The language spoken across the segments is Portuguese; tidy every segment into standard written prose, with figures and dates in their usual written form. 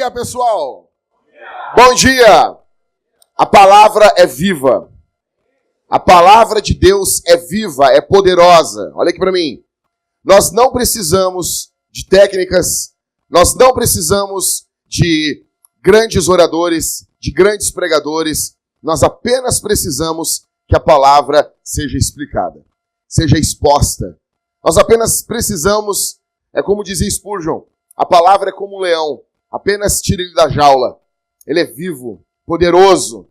dia, pessoal! Bom dia! A palavra é viva. A palavra de Deus é viva, é poderosa. Olha aqui para mim. Nós não precisamos de técnicas, nós não precisamos de grandes oradores, de grandes pregadores. Nós apenas precisamos que a palavra seja explicada, seja exposta. Nós apenas precisamos, é como dizia Spurgeon, a palavra é como um leão, apenas tire ele da jaula. Ele é vivo, poderoso.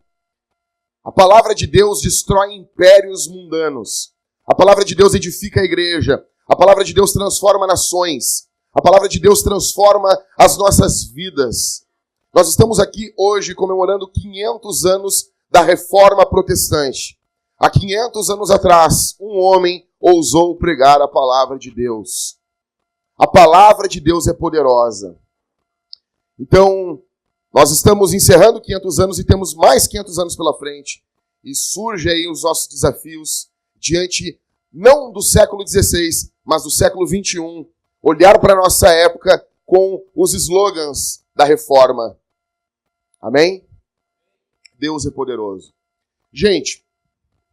A palavra de Deus destrói impérios mundanos. A palavra de Deus edifica a igreja. A palavra de Deus transforma nações. A palavra de Deus transforma as nossas vidas. Nós estamos aqui hoje comemorando 500 anos da Reforma Protestante. Há 500 anos atrás, um homem ousou pregar a palavra de Deus. A palavra de Deus é poderosa. Então, nós estamos encerrando 500 anos e temos mais 500 anos pela frente. E surge aí os nossos desafios diante, não do século XVI, mas do século XXI. Olhar para a nossa época com os slogans da reforma. Amém? Deus é poderoso. Gente,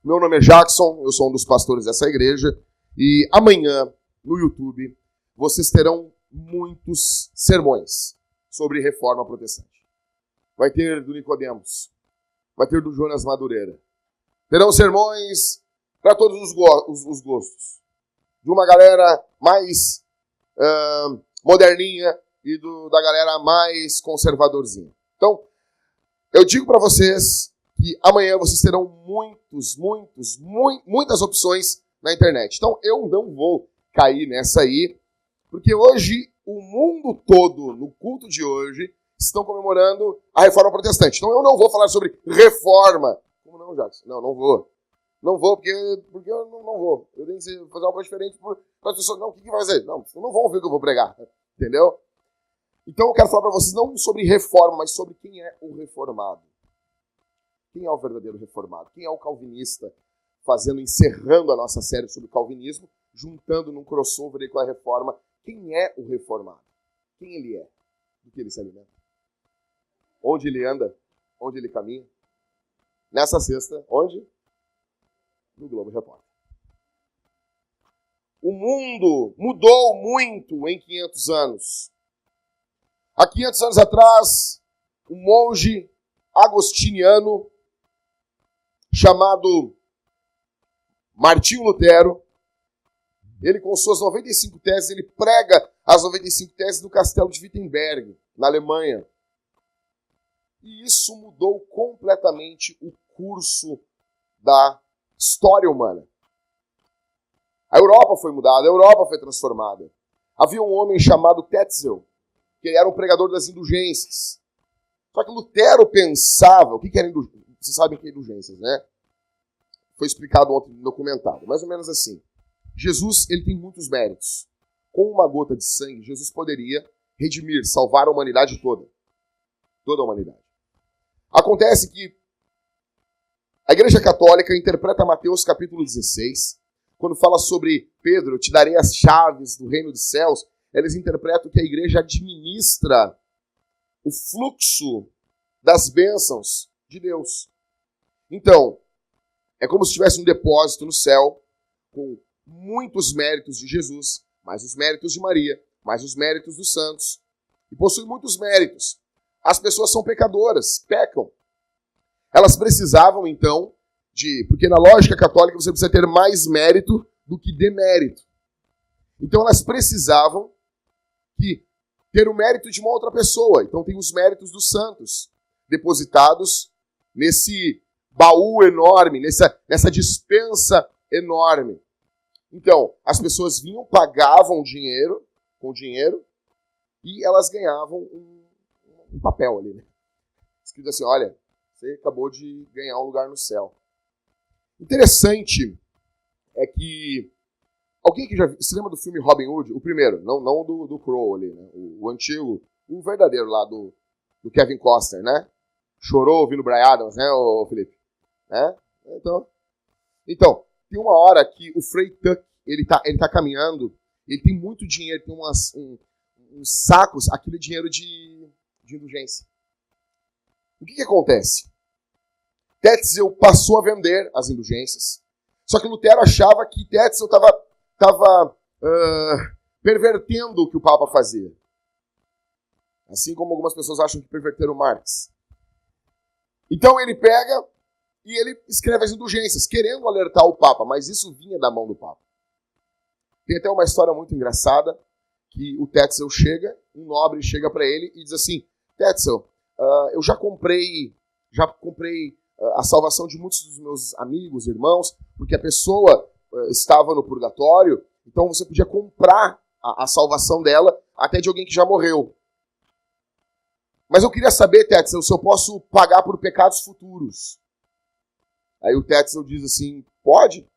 meu nome é Jackson, eu sou um dos pastores dessa igreja. E amanhã, no YouTube, vocês terão muitos sermões sobre reforma protestante. Vai ter do Nicodemos, vai ter do Jonas Madureira. Terão sermões para todos os gostos. De uma galera mais moderninha e da galera mais conservadorzinha. Então, eu digo para vocês que amanhã vocês terão muitas opções na internet. Então, eu não vou cair nessa aí, porque hoje o mundo todo, no culto de hoje, estão comemorando a reforma protestante. Então eu não vou falar sobre reforma. Como não, Jackson? Não vou. Não vou, porque eu não vou. Eu tenho que fazer uma coisa diferente para as pessoas. Não, o que vai fazer? Não vão ouvir o que eu vou pregar. Entendeu? Então eu quero falar para vocês não sobre reforma, mas sobre quem é o reformado. Quem é o verdadeiro reformado? Quem é o calvinista? Encerrando a nossa série sobre calvinismo, juntando num crossover aí com a reforma. Quem é o reformado? Quem ele é? Do que ele se alimenta? Onde ele anda? Onde ele caminha? Nessa sexta, onde? No Globo Repórter. O mundo mudou muito em 500 anos. Há 500 anos atrás, um monge agostiniano chamado Martinho Lutero, ele com suas 95 teses, ele prega as 95 teses do castelo de Wittenberg, na Alemanha. E isso mudou completamente o curso da história humana. A Europa foi mudada, a Europa foi transformada. Havia um homem chamado Tetzel, que era um pregador das indulgências. Só que Lutero pensava, o que era indulgência? Vocês sabem o que é indulgências, né? Foi explicado ontem no documentário, mais ou menos assim. Jesus, ele tem muitos méritos. Com uma gota de sangue, Jesus poderia redimir, salvar a humanidade toda. Toda a humanidade. Acontece que a Igreja Católica interpreta Mateus capítulo 16, quando fala sobre Pedro, eu te darei as chaves do reino dos céus, eles interpretam que a igreja administra o fluxo das bênçãos de Deus. Então, é como se tivesse um depósito no céu com muitos méritos de Jesus, mais os méritos de Maria, mais os méritos dos santos. E possui muitos méritos. As pessoas são pecadoras, pecam. Elas precisavam, então, porque na lógica católica você precisa ter mais mérito do que demérito. Então elas precisavam ter o mérito de uma outra pessoa. Então tem os méritos dos santos, depositados nesse baú enorme, nessa dispensa enorme. Então, as pessoas vinham, pagavam com dinheiro, e elas ganhavam um papel ali, né? Escrito assim, olha, você acabou de ganhar um lugar no céu. Interessante é que alguém que já se lembra do filme Robin Hood? O primeiro, não do Crow ali, né? O antigo, o verdadeiro lá do Kevin Costner, né? Chorou ouvindo Bryan Adams, né, Felipe? Né? Então, tem uma hora que o Frei Tuck, ele tá caminhando, ele tem muito dinheiro, tem uns sacos, aquele dinheiro de de indulgência. O que acontece? Tetzel passou a vender as indulgências. Só que Lutero achava que Tetzel estava pervertendo o que o Papa fazia. Assim como algumas pessoas acham que perverteram Marx. Então ele pega e ele escreve as indulgências, querendo alertar o Papa, mas isso vinha da mão do Papa. Tem até uma história muito engraçada, que o Tetzel chega, um nobre chega para ele e diz assim: Tetzel, eu já comprei a salvação de muitos dos meus amigos, irmãos, porque a pessoa estava no purgatório, então você podia comprar a salvação dela até de alguém que já morreu. Mas eu queria saber, Tetzel, se eu posso pagar por pecados futuros. Aí o Tetzel diz assim: pode.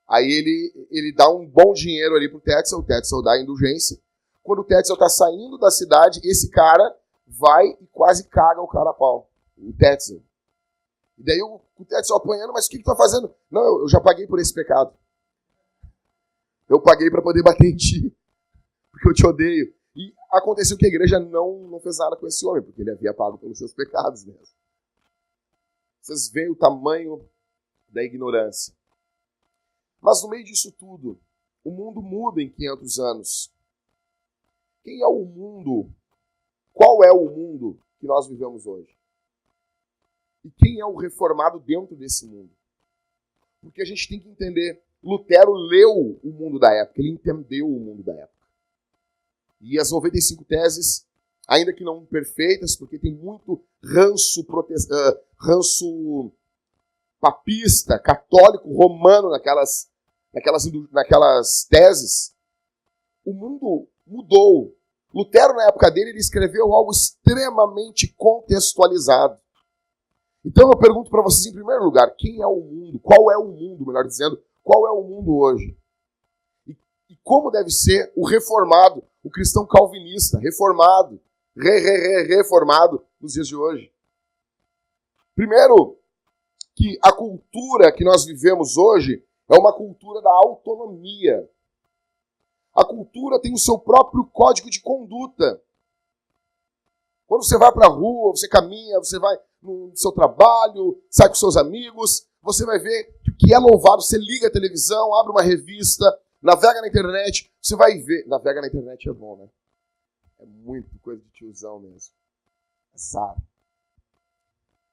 Aí ele dá um bom dinheiro ali pro Tetzel, o Tetzel dá a indulgência. Quando o Tetzel está saindo da cidade, esse cara vai e quase caga o cara a pau. O Tetzel. E daí o Tetzel apanhando, mas o que tá fazendo? Não, eu já paguei por esse pecado. Eu paguei para poder bater em ti, porque eu te odeio. E aconteceu que a igreja não fez nada com esse homem, porque ele havia pago pelos seus pecados mesmo. Vocês veem o tamanho da ignorância. Mas no meio disso tudo, o mundo muda em 500 anos. Quem é o mundo? Qual é o mundo que nós vivemos hoje? E quem é o reformado dentro desse mundo? Porque a gente tem que entender, Lutero leu o mundo da época, ele entendeu o mundo da época. E as 95 teses, ainda que não perfeitas, porque tem muito ranço papista, católico, romano naquelas teses, o mundo mudou. Lutero, na época dele, ele escreveu algo extremamente contextualizado. Então eu pergunto para vocês, em primeiro lugar, quem é o mundo? Qual é o mundo, melhor dizendo, qual é o mundo hoje? E como deve ser o reformado, o cristão calvinista, reformado, reformado nos dias de hoje? Primeiro, que a cultura que nós vivemos hoje é uma cultura da autonomia. A cultura tem o seu próprio código de conduta. Quando você vai para a rua, você caminha, você vai no seu trabalho, sai com seus amigos, você vai ver que o que é louvado, você liga a televisão, abre uma revista, navega na internet, você vai ver. Navega na internet é bom, né? É muito coisa de tiozão mesmo. Azar.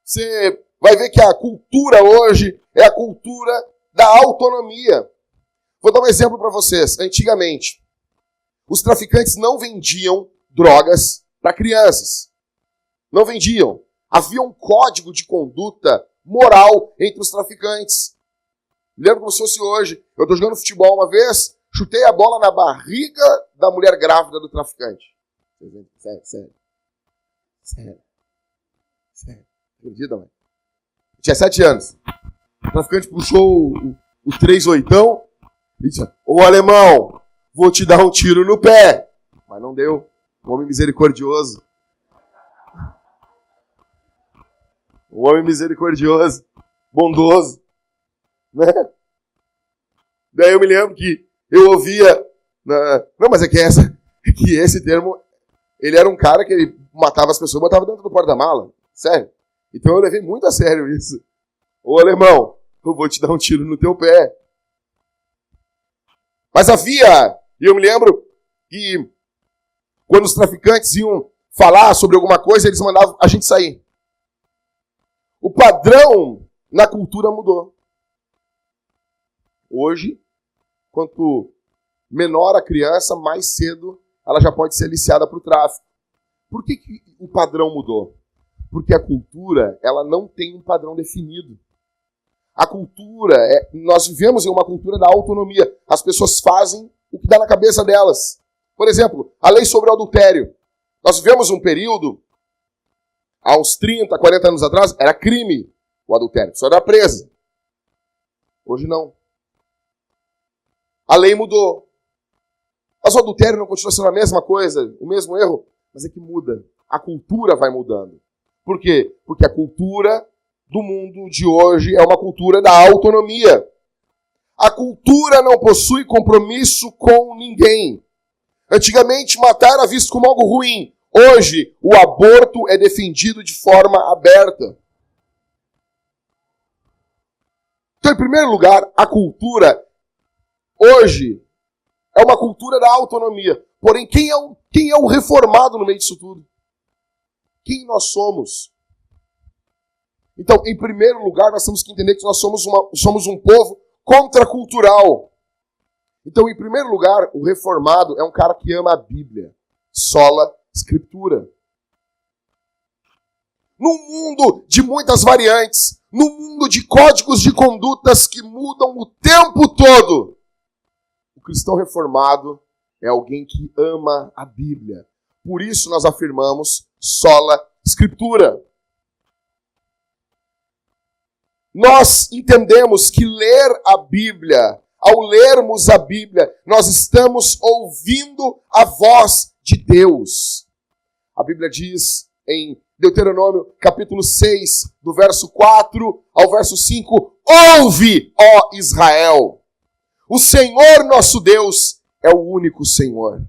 Você vai ver que a cultura hoje é a cultura da autonomia. Vou dar um exemplo para vocês. Antigamente, os traficantes não vendiam drogas para crianças. Não vendiam. Havia um código de conduta moral entre os traficantes. Me lembro como se fosse hoje. Eu estou jogando futebol uma vez, chutei a bola na barriga da mulher grávida do traficante. Sério. Acredita, mãe? Tinha 7 anos. O traficante puxou o 3/8 e disse: ô alemão, vou te dar um tiro no pé. Mas não deu. Um homem misericordioso. Um homem misericordioso, bondoso. Né? Daí eu me lembro que eu ouvia... Não, mas é que esse termo... Ele era um cara que ele matava as pessoas e botava dentro do porta-mala. Sério. Então eu levei muito a sério isso. Ô alemão, eu vou te dar um tiro no teu pé. Mas havia... E eu me lembro que quando os traficantes iam falar sobre alguma coisa, eles mandavam a gente sair. O padrão na cultura mudou. Hoje, quanto menor a criança, mais cedo ela já pode ser aliciada para o tráfico. Por que o padrão mudou? Porque a cultura, ela não tem um padrão definido. A cultura, nós vivemos em uma cultura da autonomia. As pessoas fazem o que dá na cabeça delas. Por exemplo, a lei sobre o adultério. Nós vivemos um período, há uns 30, 40 anos atrás, era crime o adultério. Só era presa. Hoje não. A lei mudou. Mas o adultério não continua sendo a mesma coisa, o mesmo erro, mas é que muda. A cultura vai mudando. Por quê? Porque a cultura do mundo de hoje é uma cultura da autonomia. A cultura não possui compromisso com ninguém. Antigamente, matar era visto como algo ruim. Hoje, o aborto é defendido de forma aberta. Então, em primeiro lugar, a cultura, hoje, é uma cultura da autonomia. Porém, quem é o reformado no meio disso tudo? Quem nós somos? Então, em primeiro lugar, nós temos que entender que nós somos um povo contracultural. Então, em primeiro lugar, o reformado é um cara que ama a Bíblia, sola Escritura. Num mundo de muitas variantes, num mundo de códigos de condutas que mudam o tempo todo, o cristão reformado é alguém que ama a Bíblia. Por isso nós afirmamos sola Escritura. Nós entendemos que ler a Bíblia, ao lermos a Bíblia, nós estamos ouvindo a voz de Deus. A Bíblia diz em Deuteronômio, capítulo 6, do verso 4 ao verso 5, ouve, ó Israel, o Senhor nosso Deus é o único Senhor.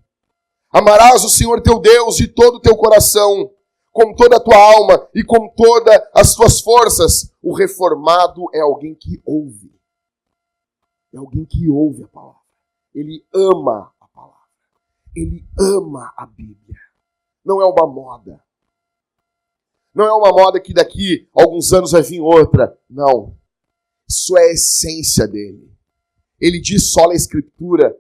Amarás o Senhor teu Deus de todo o teu coração, com toda a tua alma e com todas as tuas forças. O reformado é alguém que ouve. É alguém que ouve a palavra. Ele ama a palavra. Ele ama a Bíblia. Não é uma moda. Não é uma moda que daqui a alguns anos vai vir outra. Não. Isso é a essência dele. Ele diz sola a Escritura,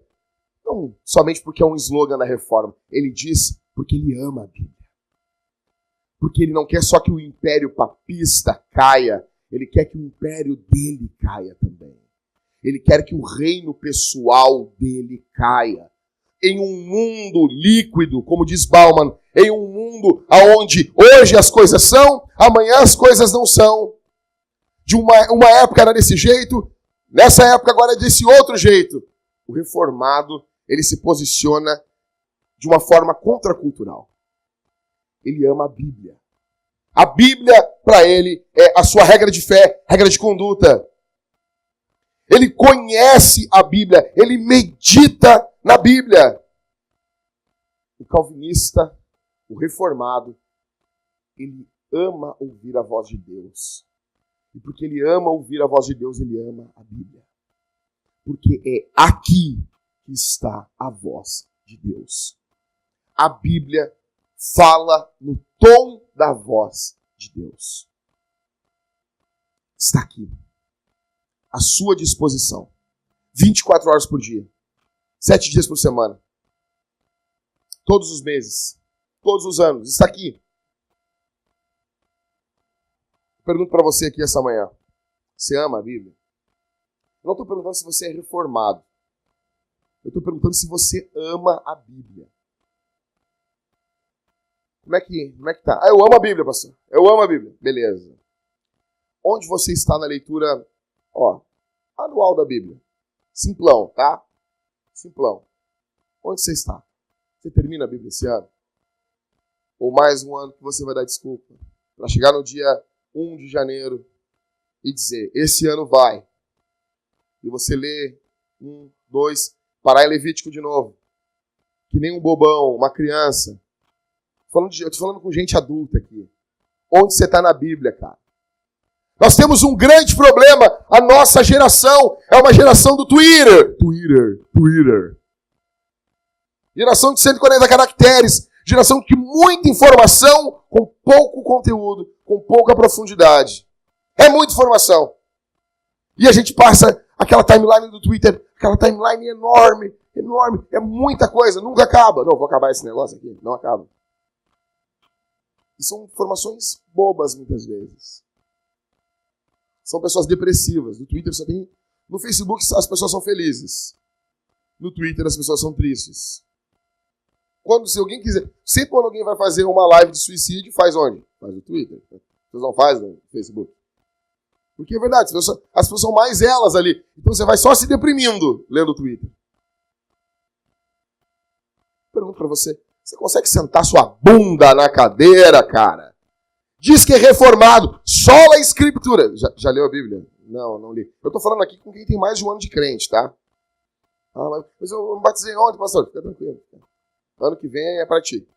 não somente porque é um slogan na Reforma. Ele diz porque ele ama a Bíblia. Porque ele não quer só que o império papista caia, ele quer que o império dele caia também. Ele quer que o reino pessoal dele caia. Em um mundo líquido, como diz Bauman, em um mundo onde hoje as coisas são, amanhã as coisas não são. De uma época era desse jeito, nessa época agora é desse outro jeito. O reformado, ele se posiciona de uma forma contracultural. Ele ama a Bíblia. A Bíblia, para ele, é a sua regra de fé, regra de conduta. Ele conhece a Bíblia, ele medita na Bíblia. O calvinista, o reformado, ele ama ouvir a voz de Deus. E porque ele ama ouvir a voz de Deus, ele ama a Bíblia. Porque é aqui que está a voz de Deus. A Bíblia fala no tom da voz de Deus. Está aqui. À sua disposição. 24 horas por dia. 7 dias por semana. Todos os meses. Todos os anos. Está aqui. Pergunto para você aqui essa manhã. Você ama a Bíblia? Eu não estou perguntando se você é reformado. Eu estou perguntando se você ama a Bíblia. Como é que tá? Eu amo a Bíblia, pastor. Eu amo a Bíblia. Beleza. Onde você está na leitura, anual da Bíblia? Simplão, tá? Simplão. Onde você está? Você termina a Bíblia esse ano? Ou mais um ano que você vai dar desculpa? Para chegar no dia 1 de janeiro e dizer, esse ano vai. E você lê 1, 2, parar em Levítico de novo. Que nem um bobão, uma criança. Eu tô falando com gente adulta aqui. Onde você está na Bíblia, cara? Nós temos um grande problema. A nossa geração é uma geração do Twitter. Twitter. Geração de 140 caracteres. Geração de muita informação com pouco conteúdo, com pouca profundidade. É muita informação. E a gente passa aquela timeline do Twitter, aquela timeline enorme. É muita coisa, nunca acaba. Não, vou acabar esse negócio aqui. Não acaba. E são informações bobas, muitas vezes. São pessoas depressivas. No Twitter só tem... No Facebook as pessoas são felizes. No Twitter as pessoas são tristes. Se alguém quiser... Sempre quando alguém vai fazer uma live de suicídio, faz onde? Faz no Twitter. As pessoas não fazem no Facebook. Porque é verdade, as pessoas são mais elas ali. Então você vai só se deprimindo lendo o Twitter. Pergunto pra você. Você consegue sentar sua bunda na cadeira, cara? Diz que é reformado. Sola a Escritura. Já leu a Bíblia? Não li. Eu tô falando aqui com quem tem mais de um ano de crente, tá? Mas eu me batizei ontem, pastor. Fica tranquilo. Ano que vem é pra ti.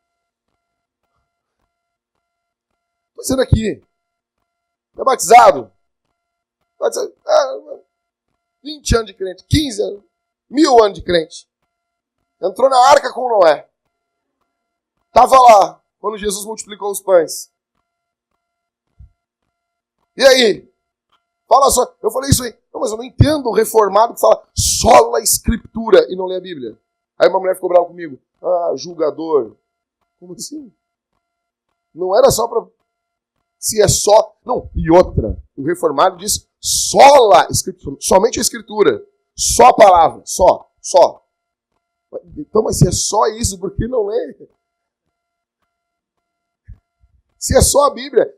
Tô dizendo aqui. É batizado? 20 anos de crente, 15 anos, 1000 anos de crente. Entrou na arca com Noé. Tava lá, quando Jesus multiplicou os pães. E aí? Fala só. Eu falei isso aí. Não, mas eu não entendo o reformado que fala sola a escritura e não lê a Bíblia. Aí uma mulher ficou brava comigo. Ah, julgador. Como assim? Não era só para... Se é só... Não, e outra. O reformado diz sola a escritura. Somente a escritura. Só a palavra. Só. Então, mas se é só isso, por que não lê? Se é só a Bíblia...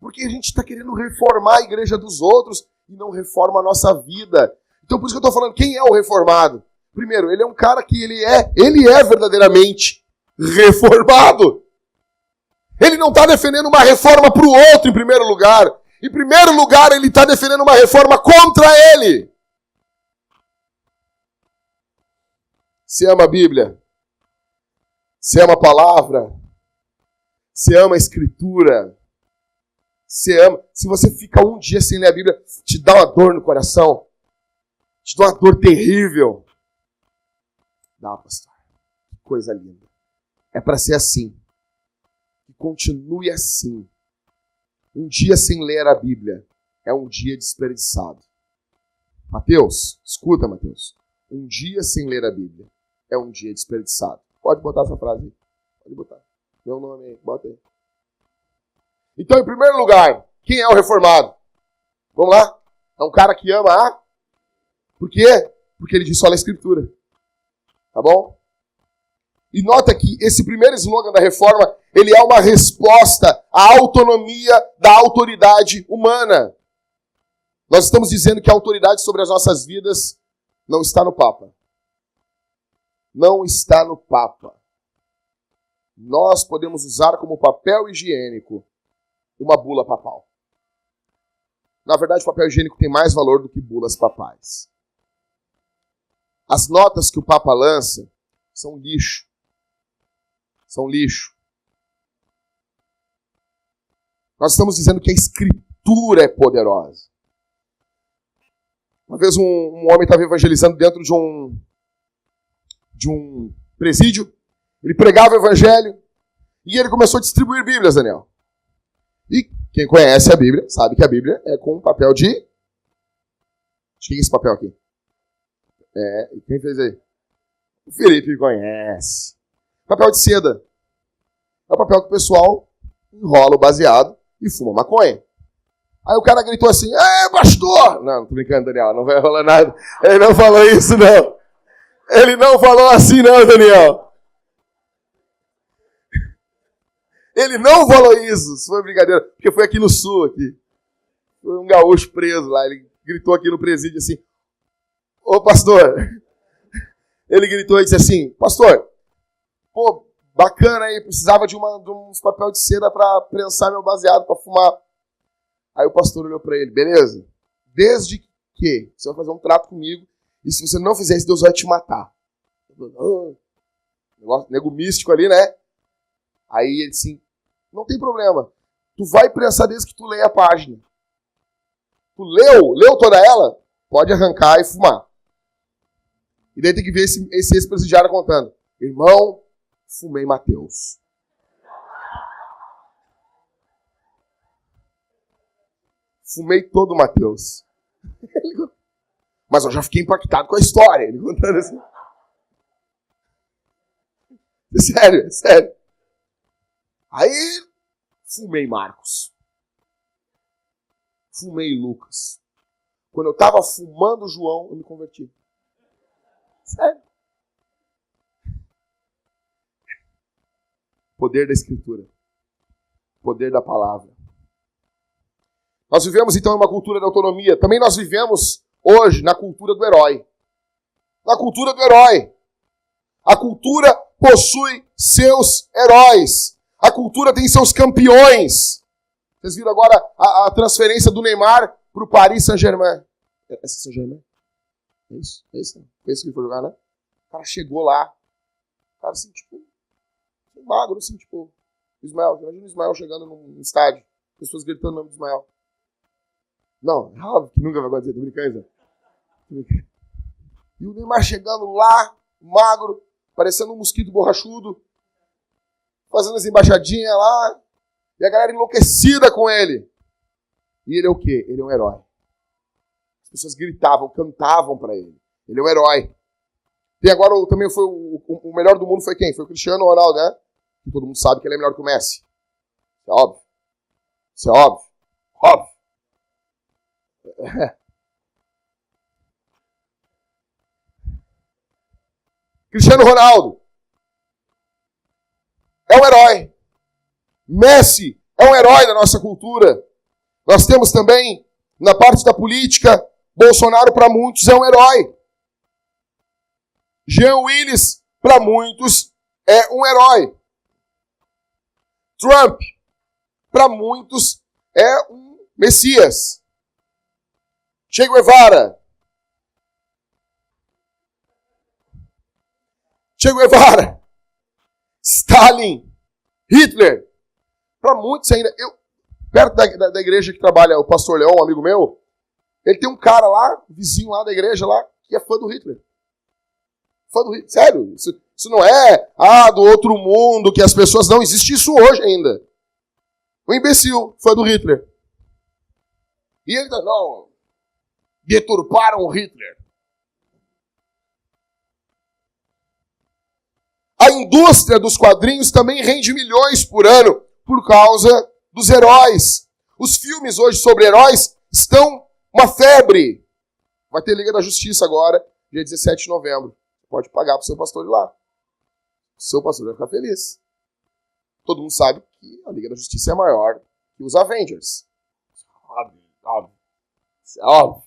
Porque a gente está querendo reformar a igreja dos outros e não reforma a nossa vida. Então por isso que eu estou falando, quem é o reformado? Primeiro, ele é um cara que ele é verdadeiramente reformado. Ele não está defendendo uma reforma para o outro em primeiro lugar. Em primeiro lugar, ele está defendendo uma reforma contra ele. Você ama a Bíblia? Você ama a palavra? Você ama a Escritura? Você ama. Se você fica um dia sem ler a Bíblia, te dá uma dor no coração. Te dá uma dor terrível. Dá, pastor. Que coisa linda. É para ser assim. Que continue assim. Um dia sem ler a Bíblia é um dia desperdiçado. Mateus, escuta, Mateus. Um dia sem ler a Bíblia é um dia desperdiçado. Pode botar essa frase aí. Pode botar. Meu nome aí. Bota aí. Então, em primeiro lugar, quem é o reformado? Vamos lá? É um cara que ama a... Por quê? Porque ele diz só a Escritura. Tá bom? E nota que esse primeiro slogan da reforma, ele é uma resposta à autonomia da autoridade humana. Nós estamos dizendo que a autoridade sobre as nossas vidas não está no Papa. Não está no Papa. Nós podemos usar como papel higiênico uma bula papal. Na verdade, o papel higiênico tem mais valor do que bulas papais. As notas que o Papa lança são lixo. São lixo. Nós estamos dizendo que a Escritura é poderosa. Uma vez um homem estava evangelizando dentro de um presídio. Ele pregava o evangelho e ele começou a distribuir Bíblias, Daniel. E quem conhece a Bíblia sabe que a Bíblia é com papel de... O que é esse papel aqui? E quem fez aí? O Felipe conhece. Papel de seda. É o papel que o pessoal enrola o baseado e fuma maconha. Aí o cara gritou assim, pastor! Não tô brincando, Daniel, não vai rolar nada. Ele não falou isso, não. Ele não falou assim, não, Daniel. Ele não falou isso, isso foi brincadeira, porque foi aqui no sul, aqui. Foi um gaúcho preso lá, ele gritou aqui no presídio assim, ô pastor, ele gritou e disse assim, pastor, pô, bacana aí, precisava de uns papel de seda para prensar meu baseado, para fumar. Aí o pastor olhou para ele, beleza, desde que você vai fazer um trato comigo, e se você não fizer isso, Deus vai te matar. Nego místico ali, né? Aí ele assim, não tem problema. Tu vai prensar desde que tu leia a página. Tu leu toda ela? Pode arrancar e fumar. E daí tem que ver esse ex-presidiário contando. Irmão, fumei Mateus. Fumei todo Mateus. Mas eu já fiquei impactado com a história. Ele contando assim. Sério. Aí, fumei Marcos. Fumei Lucas. Quando eu estava fumando João, eu me converti. Sério. Poder da Escritura. Poder da palavra. Nós vivemos, então, em uma cultura da autonomia. Também nós vivemos, hoje, na cultura do herói. Na cultura do herói. A cultura possui seus heróis. A cultura tem seus campeões. Vocês viram agora a transferência do Neymar para o Paris Saint-Germain. É Saint-Germain? É isso? É isso que ele foi jogar, né? O cara chegou lá. Cara, assim, tipo, magro, assim, tipo, Ismael. Imagina o Ismael chegando num estádio, pessoas gritando o nome do Ismael. Não, é óbvio que nunca vai acontecer, tô brincando. E o Neymar chegando lá, magro, parecendo um mosquito borrachudo, fazendo as embaixadinhas lá, e a galera enlouquecida com ele. E ele é o quê? Ele é um herói. As pessoas gritavam, cantavam pra ele. Ele é um herói. E agora também foi o melhor do mundo foi quem? Foi o Cristiano Ronaldo, né? Que todo mundo sabe que ele é melhor que o Messi. Isso é óbvio. Isso é óbvio. Óbvio. Cristiano Ronaldo é um herói. Messi é um herói da nossa cultura. Nós temos também, na parte da política, Bolsonaro para muitos é um herói. Jean Willis, para muitos, é um herói. Trump, para muitos, é um Messias. Che Guevara, Stalin, Hitler, para muitos ainda. Perto da igreja que trabalha o pastor Leão, um amigo meu, ele tem um cara lá, vizinho lá da igreja lá, que é fã do Hitler. Fã do Hitler. Sério, isso não é do outro mundo, que as pessoas... Não, existe isso hoje ainda. Um imbecil, fã do Hitler. E ele não, deturparam o Hitler. A indústria dos quadrinhos também rende milhões por ano por causa dos heróis. Os filmes hoje sobre heróis estão uma febre. Vai ter Liga da Justiça agora, dia 17 de novembro. Pode pagar para o seu pastor ir lá. O seu pastor vai ficar feliz. Todo mundo sabe que a Liga da Justiça é maior que os Avengers. Óbvio. Isso é óbvio.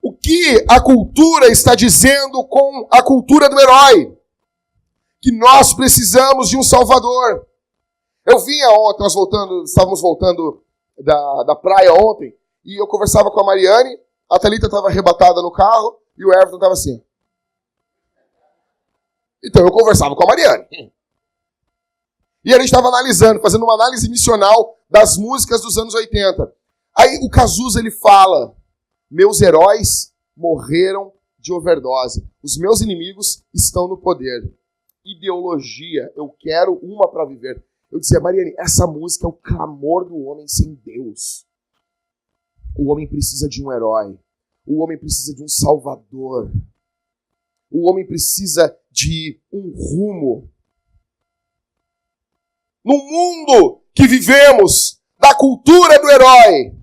O que a cultura está dizendo com a cultura do herói? Que nós precisamos de um Salvador. Eu vinha ontem, estávamos voltando da praia ontem, e eu conversava com a Mariane, a Thalita estava arrebatada no carro, e o Everton estava assim. Então eu conversava com a Mariane. E a gente estava analisando, fazendo uma análise missional das músicas dos anos 80. Aí o Cazuza, ele fala, meus heróis morreram de overdose. Os meus inimigos estão no poder. Ideologia, eu quero uma para viver. Eu dizia, Mariane, essa música é o clamor do homem sem Deus. O homem precisa de um herói. O homem precisa de um salvador. O homem precisa de um rumo. No mundo que vivemos, da cultura do herói,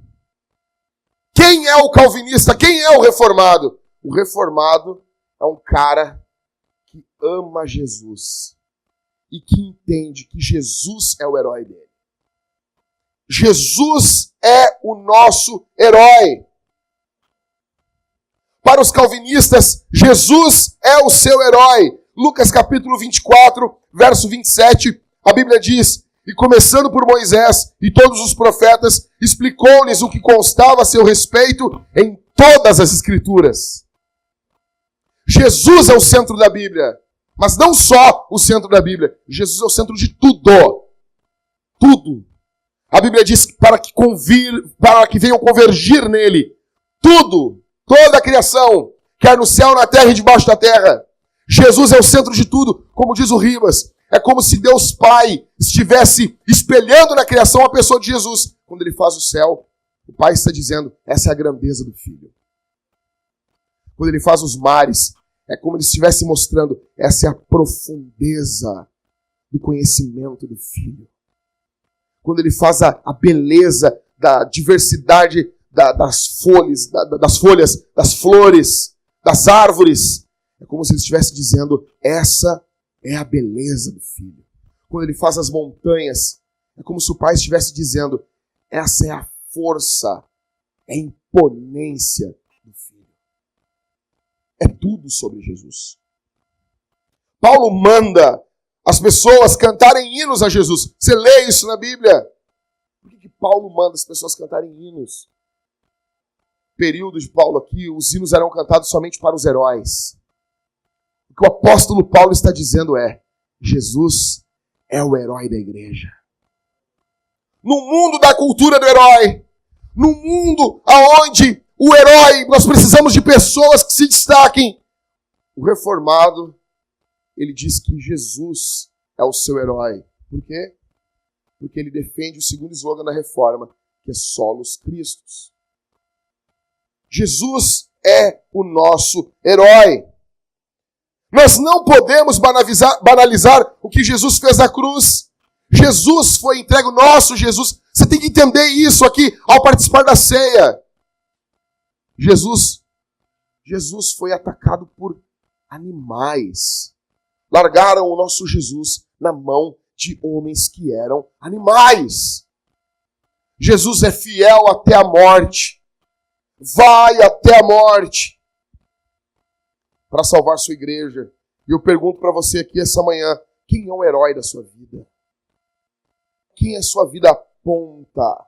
quem é o calvinista? Quem é o reformado? O reformado é um cara que ama Jesus e que entende que Jesus é o herói dele. Jesus é o nosso herói. Para os calvinistas, Jesus é o seu herói. Lucas capítulo 24, verso 27, a Bíblia diz, e começando por Moisés e todos os profetas, explicou-lhes o que constava a seu respeito em todas as Escrituras. Jesus é o centro da Bíblia, mas não só o centro da Bíblia. Jesus é o centro de tudo. Tudo. A Bíblia diz para que venham convergir nele tudo, toda a criação, quer no céu, na terra e debaixo da terra. Jesus é o centro de tudo, como diz o Ribas. É como se Deus Pai estivesse espelhando na criação a pessoa de Jesus. Quando ele faz o céu, o Pai está dizendo, essa é a grandeza do Filho. Quando ele faz os mares, é como ele estivesse mostrando, essa é a profundeza do conhecimento do Filho. Quando ele faz a beleza da diversidade das folhas, das flores, das árvores, é como se ele estivesse dizendo, essa é a beleza do Filho. Quando ele faz as montanhas, é como se o Pai estivesse dizendo, essa é a força, é a imponência do Filho. É tudo sobre Jesus. Paulo manda as pessoas cantarem hinos a Jesus. Você lê isso na Bíblia? Por que Paulo manda as pessoas cantarem hinos? No período de Paulo aqui, os hinos eram cantados somente para os heróis. O que o apóstolo Paulo está dizendo é: Jesus é o herói da igreja. No mundo da cultura do herói, no mundo aonde o herói, nós precisamos de pessoas que se destaquem, o reformado, ele diz que Jesus é o seu herói. Por quê? Porque ele defende o segundo slogan da reforma, que é Solus Christus. Jesus é o nosso herói. Nós não podemos banalizar o que Jesus fez na cruz. Jesus foi entregue, o nosso Jesus. Você tem que entender isso aqui ao participar da ceia. Jesus foi atacado por animais. Largaram o nosso Jesus na mão de homens que eram animais. Jesus é fiel até a morte. Vai até a morte para salvar sua igreja. E eu pergunto para você aqui essa manhã, quem é o herói da sua vida? Quem a sua vida aponta?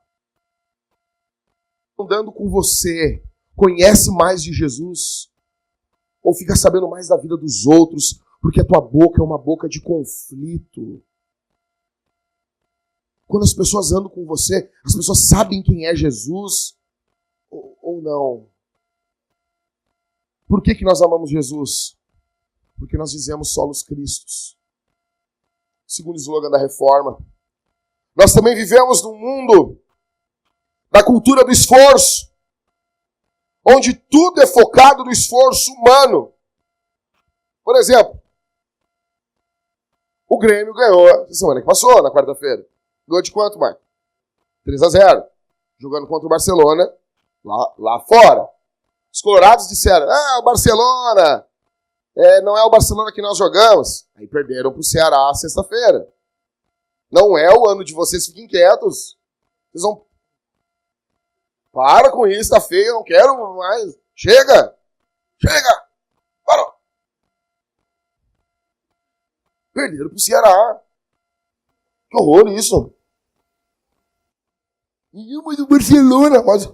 Andando com você, conhece mais de Jesus? Ou fica sabendo mais da vida dos outros, porque a tua boca é uma boca de conflito? Quando as pessoas andam com você, as pessoas sabem quem é Jesus ou não? Por que nós amamos Jesus? Porque nós dizemos solos Cristos. Segundo o slogan da reforma. Nós também vivemos num mundo da cultura do esforço, onde tudo é focado no esforço humano. Por exemplo, o Grêmio ganhou na semana que passou, na quarta-feira. Ganhou de quanto, Marco? 3-0. Jogando contra o Barcelona, lá fora. Os colorados disseram, o Barcelona, não é o Barcelona que nós jogamos. Aí perderam para o Ceará sexta-feira. Não é o ano de vocês, fiquem quietos. Vocês vão... Para com isso, tá feio, eu não quero mais. Chega! Parou! Perderam pro Ceará. Que horror isso. E eu do Barcelona, mas...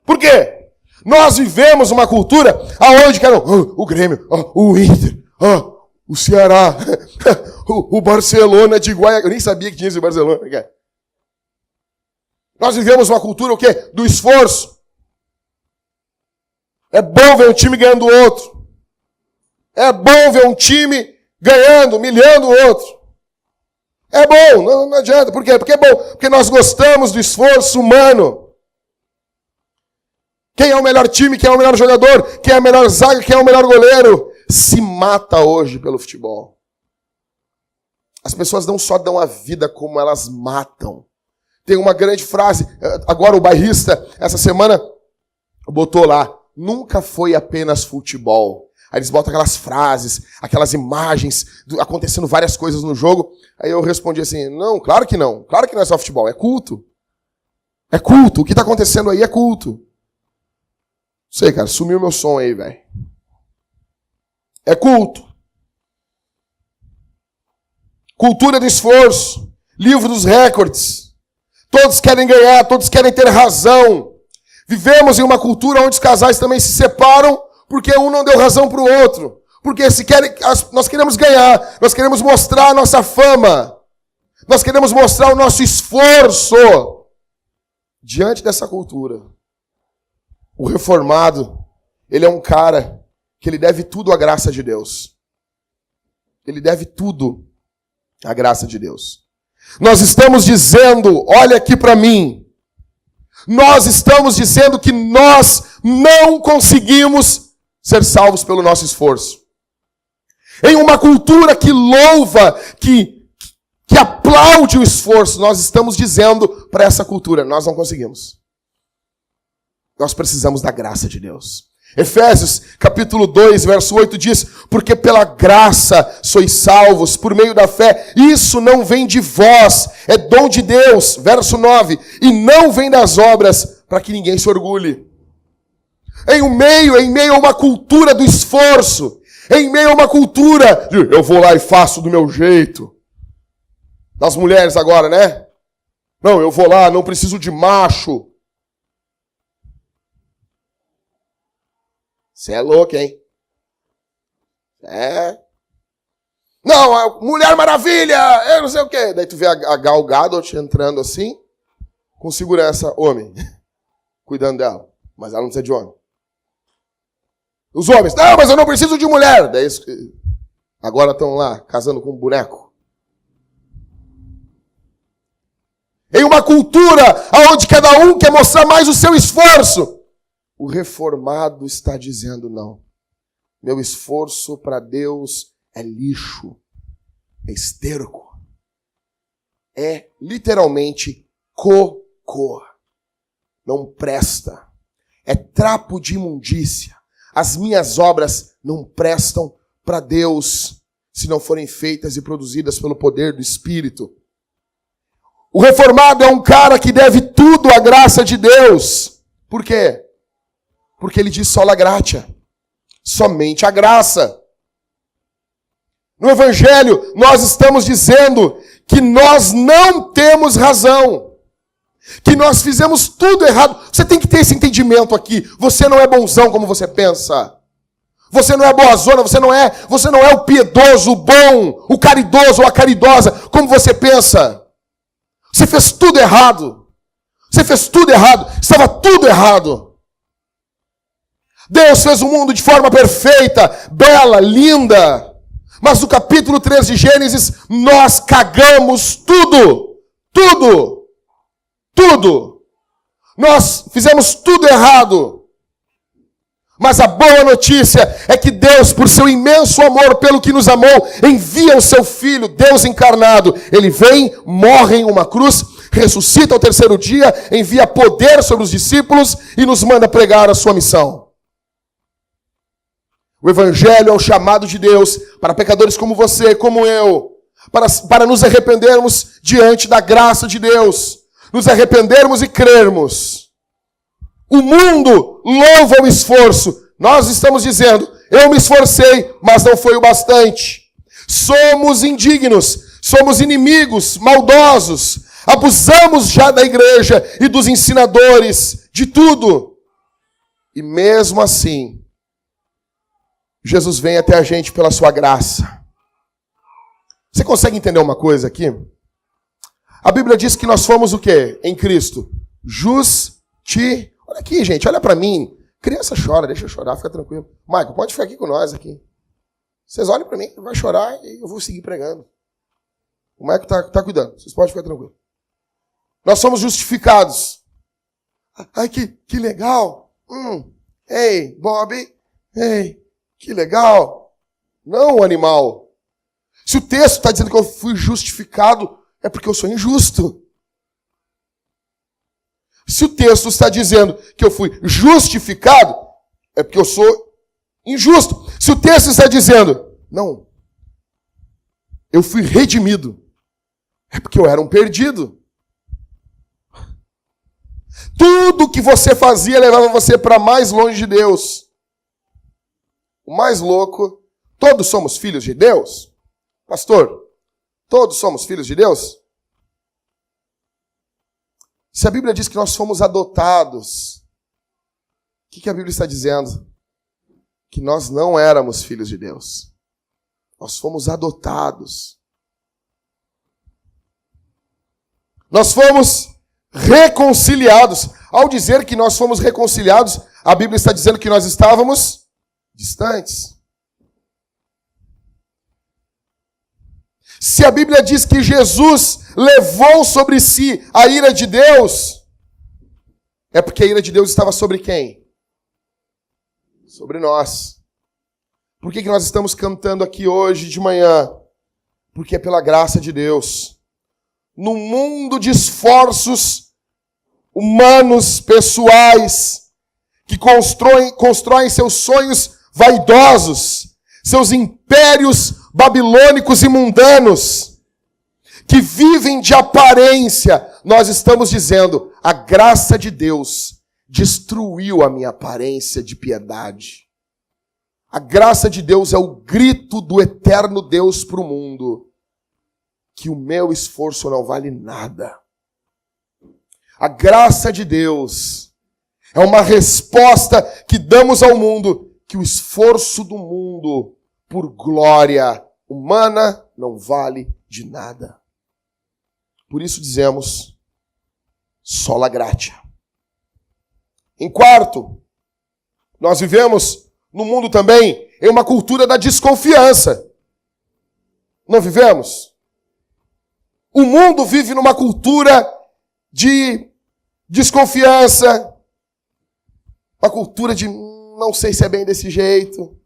Por quê? Nós vivemos uma cultura aonde querem o Grêmio, o Inter, o Ceará, o Barcelona de Guaiaquil. Eu nem sabia que tinha esse Barcelona, cara. Nós vivemos uma cultura o quê? Do esforço. É bom ver um time ganhando o outro. É bom ver um time ganhando, humilhando o outro. É bom, não adianta. Por quê? Porque é bom. Porque nós gostamos do esforço humano. Quem é o melhor time, quem é o melhor jogador, quem é a melhor zaga, quem é o melhor goleiro, se mata hoje pelo futebol. As pessoas não só dão a vida, como elas matam. Tem uma grande frase, agora o bairrista, essa semana, botou lá, nunca foi apenas futebol. Aí eles botam aquelas frases, aquelas imagens, acontecendo várias coisas no jogo. Aí eu respondi assim, não, claro que não é só futebol, é culto. É culto, o que está acontecendo aí é culto. Não sei, cara, sumiu meu som aí, velho. É culto. Cultura do esforço, livro dos recordes. Todos querem ganhar, todos querem ter razão. Vivemos em uma cultura onde os casais também se separam porque um não deu razão para o outro. Porque nós queremos ganhar, nós queremos mostrar a nossa fama. Nós queremos mostrar o nosso esforço. Diante dessa cultura, o reformado, ele é um cara que ele deve tudo à graça de Deus. Ele deve tudo à graça de Deus. Nós estamos dizendo, olha aqui para mim, nós estamos dizendo que nós não conseguimos ser salvos pelo nosso esforço. Em uma cultura que louva, que aplaude o esforço, nós estamos dizendo para essa cultura, nós não conseguimos. Nós precisamos da graça de Deus. Efésios, capítulo 2, verso 8 diz, porque pela graça sois salvos, por meio da fé, isso não vem de vós, é dom de Deus, verso 9, e não vem das obras, para que ninguém se orgulhe. Em meio a uma cultura do esforço, em meio a uma cultura de, eu vou lá e faço do meu jeito. Das mulheres agora, né? Não, eu vou lá, não preciso de macho. Você é louco, hein? Não, a Mulher Maravilha, eu não sei o quê. Daí tu vê a Gal Gadot entrando assim, com segurança, homem, cuidando dela. Mas ela não precisa de homem. Os homens, não, mas eu não preciso de mulher. Daí agora estão lá, casando com um boneco. Em uma cultura onde cada um quer mostrar mais o seu esforço, o reformado está dizendo não. Meu esforço para Deus é lixo, é esterco, é literalmente cocô. Não presta, é trapo de imundícia. As minhas obras não prestam para Deus se não forem feitas e produzidas pelo poder do Espírito. O reformado é um cara que deve tudo à graça de Deus. Por quê? Porque ele diz sola gratia. Somente a graça. No Evangelho, nós estamos dizendo que nós não temos razão. Que nós fizemos tudo errado. Você tem que ter esse entendimento aqui. Você não é bonzão como você pensa. Você não é boazona, você não é o piedoso, o bom, o caridoso ou a caridosa como você pensa. Você fez tudo errado. Você fez tudo errado. Estava tudo errado. Deus fez o mundo de forma perfeita, bela, linda. Mas no capítulo 3 de Gênesis, nós cagamos tudo. Tudo. Tudo. Nós fizemos tudo errado. Mas a boa notícia é que Deus, por seu imenso amor pelo que nos amou, envia o seu Filho, Deus encarnado. Ele vem, morre em uma cruz, ressuscita ao terceiro dia, envia poder sobre os discípulos e nos manda pregar a sua missão. O Evangelho é o chamado de Deus para pecadores como você, como eu, para nos arrependermos diante da graça de Deus, nos arrependermos e crermos. O mundo louva o esforço. Nós estamos dizendo, eu me esforcei, mas não foi o bastante. Somos indignos, somos inimigos, maldosos, abusamos já da igreja e dos ensinadores, de tudo. E mesmo assim, Jesus vem até a gente pela sua graça. Você consegue entender uma coisa aqui? A Bíblia diz que nós fomos o quê? Em Cristo. Olha aqui, gente, olha para mim. Criança chora, deixa eu chorar, fica tranquilo. Michael, pode ficar aqui com nós aqui. Vocês olhem para mim, vai chorar e eu vou seguir pregando. O Michael tá cuidando, vocês podem ficar tranquilos. Nós somos justificados. Ai, que legal. Ei, Bob. Ei, que legal. Não, animal. Se o texto está dizendo que eu fui justificado, é porque eu sou injusto. Se o texto está dizendo que eu fui justificado, é porque eu sou injusto. Se o texto está dizendo, não, eu fui redimido, é porque eu era um perdido. Tudo que você fazia levava você para mais longe de Deus. O mais louco, todos somos filhos de Deus? Pastor, todos somos filhos de Deus? Se a Bíblia diz que nós fomos adotados, o que a Bíblia está dizendo? Que nós não éramos filhos de Deus. Nós fomos adotados. Nós fomos reconciliados. Ao dizer que nós fomos reconciliados, a Bíblia está dizendo que nós estávamos distantes. Se a Bíblia diz que Jesus levou sobre si a ira de Deus, é porque a ira de Deus estava sobre quem? Sobre nós. Por que nós estamos cantando aqui hoje de manhã? Porque é pela graça de Deus. Num mundo de esforços humanos, pessoais, que constroem seus sonhos vaidosos, seus impérios babilônicos e mundanos, que vivem de aparência, nós estamos dizendo, a graça de Deus destruiu a minha aparência de piedade. A graça de Deus é o grito do eterno Deus para o mundo, que o meu esforço não vale nada. A graça de Deus é uma resposta que damos ao mundo, que o esforço do mundo por glória humana não vale de nada. Por isso dizemos, sola gratia. Em quarto, nós vivemos no mundo também em uma cultura da desconfiança. Não vivemos? O mundo vive numa cultura de desconfiança, uma cultura de não sei se é bem desse jeito.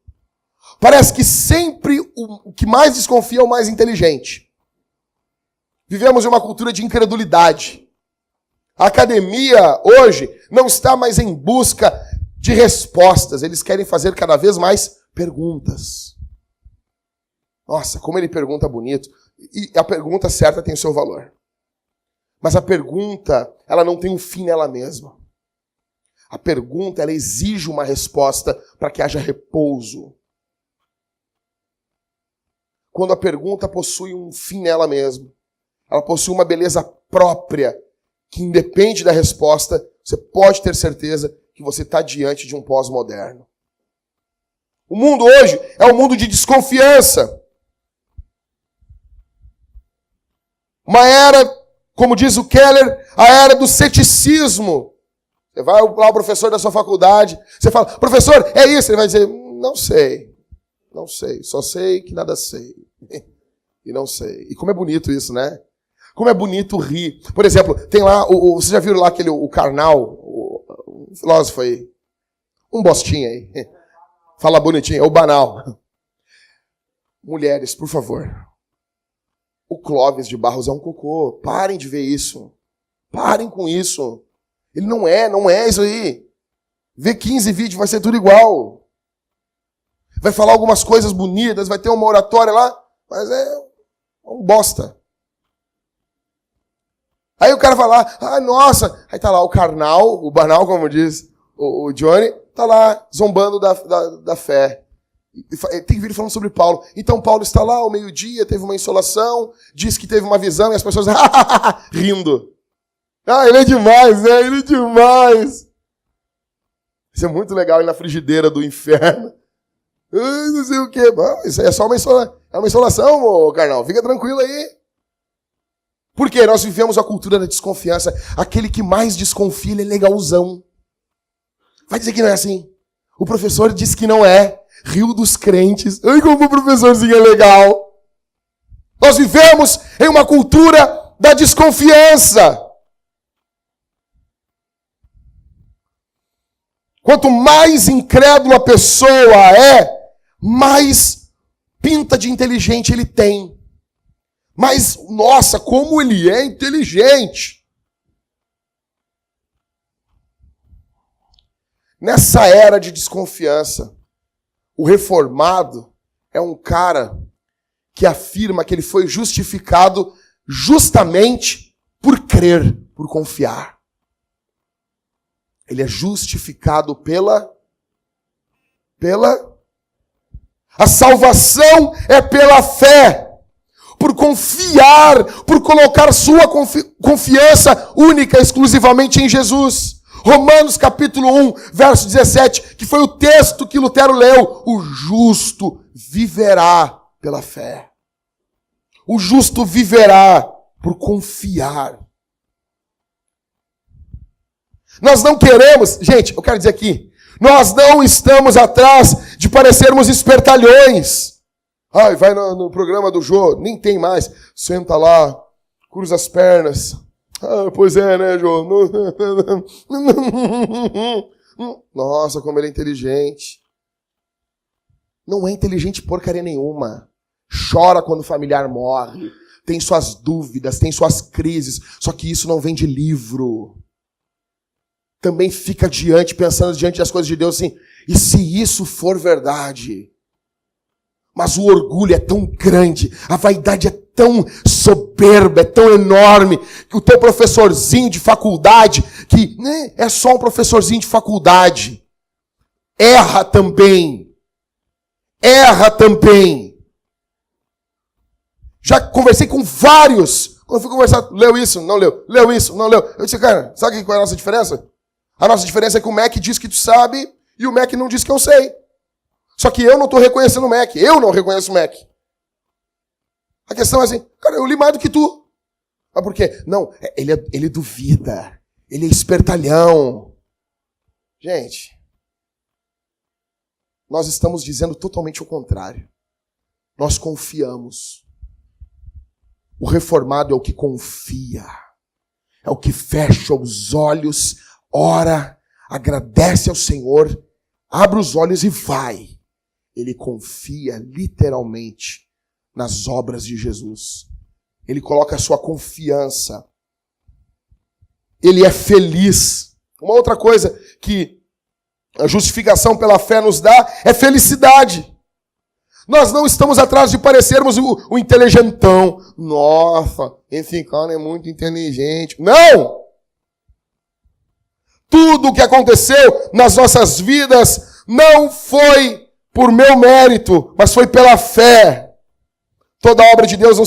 Parece que sempre o que mais desconfia é o mais inteligente. Vivemos em uma cultura de incredulidade. A academia hoje não está mais em busca de respostas. Eles querem fazer cada vez mais perguntas. Nossa, como ele pergunta bonito. E a pergunta certa tem o seu valor. Mas a pergunta, ela não tem um fim nela mesma. A pergunta, ela exige uma resposta para que haja repouso. Quando a pergunta possui um fim nela mesma, ela possui uma beleza própria, que independe da resposta, você pode ter certeza que você está diante de um pós-moderno. O mundo hoje é um mundo de desconfiança. Uma era, como diz o Keller, a era do ceticismo. Você vai lá, o professor da sua faculdade, você fala, professor, é isso? Ele vai dizer, não sei, só sei que nada sei. E não sei. E como é bonito isso, né? Como é bonito rir. Por exemplo, tem lá, vocês já viram lá o Karnal, o filósofo aí? Um bostinho aí. Fala bonitinho, é o banal. Mulheres, por favor. O Clóvis de Barros é um cocô. Parem de ver isso. Parem com isso. Ele não é isso aí. Vê 15 vídeos, vai ser tudo igual. Vai falar algumas coisas bonitas, vai ter uma oratória lá, mas é um bosta. Aí o cara vai lá, nossa, aí tá lá o Karnal, o banal, como diz o Johnny, tá lá zombando da fé. Tem vídeo falando sobre Paulo. Então Paulo está lá ao meio-dia, teve uma insolação, disse que teve uma visão e as pessoas rindo. Ele é demais, né? Ele é demais. Isso é muito legal ir na frigideira do inferno. Não sei o quê. Isso aí é só uma insolação, Karnal. Fica tranquilo aí. Por quê? Nós vivemos a cultura da desconfiança. Aquele que mais desconfia, ele é legalzão. Vai dizer que não é assim. O professor disse que não é. Rio dos crentes. Ai, como o professorzinho é legal. Nós vivemos em uma cultura da desconfiança. Quanto mais incrédula a pessoa é, mais pinta de inteligente ele tem. Mas, nossa, como ele é inteligente. Nessa era de desconfiança, o reformado é um cara que afirma que ele foi justificado justamente por crer, por confiar. Ele é justificado pela... A salvação é pela fé. Por confiar, por colocar sua confiança única, exclusivamente em Jesus. Romanos capítulo 1, verso 17, que foi o texto que Lutero leu. O justo viverá pela fé. O justo viverá por confiar. Nós não queremos, gente, eu quero dizer aqui, nós não estamos atrás de parecermos espertalhões. Vai no programa do Jô, nem tem mais. Senta lá, cruza as pernas. Pois é, né, Jô? Nossa, como ele é inteligente. Não é inteligente porcaria nenhuma. Chora quando o familiar morre. Tem suas dúvidas, tem suas crises. Só que isso não vem de livro. Também fica pensando diante das coisas de Deus assim, e se isso for verdade? Mas o orgulho é tão grande, a vaidade é tão soberba, é tão enorme, que o teu professorzinho de faculdade, que é só um professorzinho de faculdade, erra também. Já conversei com vários, quando fui conversar, leu isso, não leu, leu isso, não leu. Eu disse, cara, sabe qual é a nossa diferença? A nossa diferença é que o Mac diz que tu sabe e o Mac não diz que eu sei. Só que eu não estou reconhecendo o Mac. Eu não reconheço o Mac. A questão é assim, cara, eu li mais do que tu. Mas por quê? Não, ele duvida. Ele é espertalhão. Gente, nós estamos dizendo totalmente o contrário. Nós confiamos. O reformado é o que confia. É o que fecha os olhos, ora, agradece ao Senhor, abre os olhos e vai. Ele confia literalmente nas obras de Jesus. Ele coloca a sua confiança. Ele é feliz. Uma outra coisa que a justificação pela fé nos dá é felicidade. Nós não estamos atrás de parecermos o inteligentão. Nossa, esse cara é muito inteligente. Não! Tudo o que aconteceu nas nossas vidas não foi por meu mérito, mas foi pela fé. Toda obra de Deus